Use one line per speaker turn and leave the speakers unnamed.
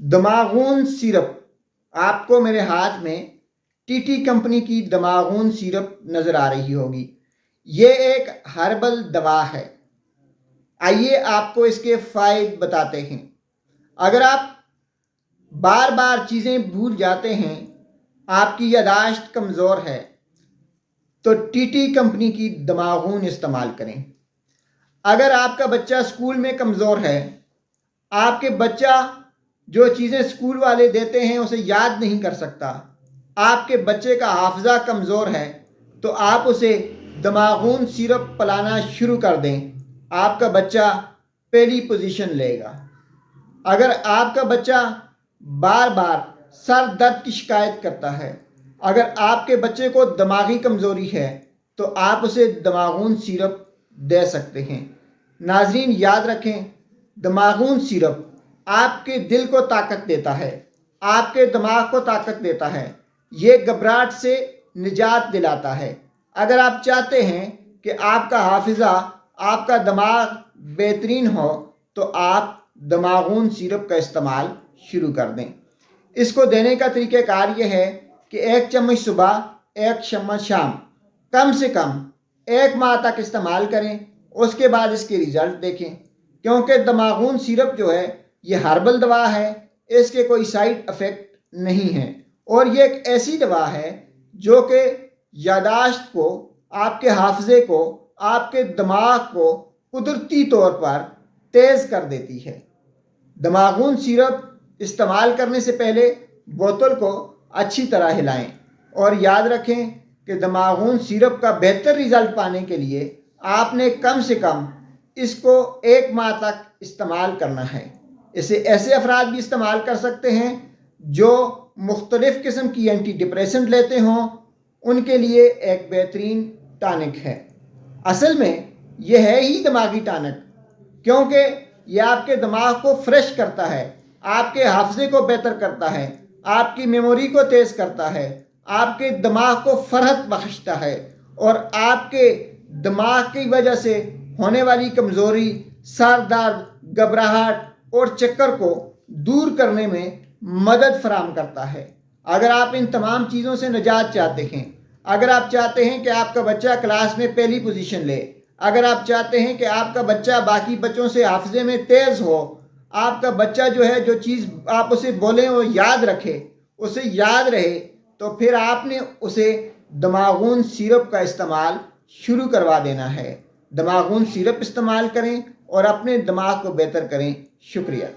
दमागून syrup, आपको मेरे हाथ में टीटी कंपनी की दमागून सिरप नज़र आ रही होगी। ये एक हर्बल दवा है। आइए आपको इसके फ़ायदे बताते हैं। अगर आप बार बार चीज़ें भूल जाते हैं, आपकी यादाश्त कमज़ोर है, तो टीटी कंपनी की दमागून इस्तेमाल करें। अगर आपका बच्चा स्कूल में कमज़ोर है, आपके बच्चा जो चीज़ें स्कूल वाले देते हैं उसे याद नहीं कर सकता, आपके बच्चे का हाफजा कमज़ोर है, तो आप उसे दमागून सिरप पिलाना शुरू कर दें। आपका बच्चा पहली पोजीशन लेगा। अगर आपका बच्चा बार बार सर दर्द की शिकायत करता है, अगर आपके बच्चे को दिमागी कमज़ोरी है, तो आप उसे दमागून सिरप दे सकते हैं। नाजरीन याद रखें, दमागून सिरप आपके दिल को ताकत देता है, आपके दिमाग को ताकत देता है, ये घबराहट से निजात दिलाता है। अगर आप चाहते हैं कि आपका हाफिज़ा, आपका दिमाग बेहतरीन हो, तो आप दमागून सिरप का इस्तेमाल शुरू कर दें। इसको देने का तरीक़ाकार ये है कि 1 चम्मच सुबह, 1 चम्मच शाम, कम से कम 1 माह तक इस्तेमाल करें। उसके बाद इसके रिज़ल्ट देखें, क्योंकि दमागून सिरप जो है ये हर्बल दवा है, इसके कोई साइड इफ़ेक्ट नहीं है, और ये एक ऐसी दवा है जो कि यादाश्त को, आपके हाफजे को, आपके दिमाग को कुदरती तौर पर तेज़ कर देती है। दमागून सिरप इस्तेमाल करने से पहले बोतल को अच्छी तरह हिलाएं, और याद रखें कि दमागून सिरप का बेहतर रिज़ल्ट पाने के लिए आपने कम से कम इसको 1 माह तक इस्तेमाल करना है। इसे ऐसे अफराद भी इस्तेमाल कर सकते हैं जो मुख्तलिफ़ किस्म की एंटी डिप्रेसेंट लेते हों, उनके लिए एक बेहतरीन टॉनिक है। असल में यह है ही दिमागी टॉनिक, क्योंकि यह आपके दिमाग को फ्रेश करता है, आपके हाफजे को बेहतर करता है, आपकी मेमोरी को तेज़ करता है, आपके दिमाग को फरहत बख्शता है, और आपके दिमाग की वजह से होने वाली कमज़ोरी, सर दर्द, घबराहट और चक्कर को दूर करने में मदद फराहम करता है। अगर आप इन तमाम चीज़ों से निजात चाहते हैं, अगर आप चाहते हैं कि आपका बच्चा क्लास में पहली पोजीशन ले, अगर आप चाहते हैं कि आपका बच्चा बाकी बच्चों से हाफजे में तेज़ हो, आपका बच्चा जो है, जो चीज़ आप उसे बोलें वो याद रखे, उसे याद रहे, तो फिर आपने उसे दमागून सिरप का इस्तेमाल शुरू करवा देना है। दमागून सिरप इस्तेमाल करें और अपने दिमाग को बेहतर करें। शुक्रिया।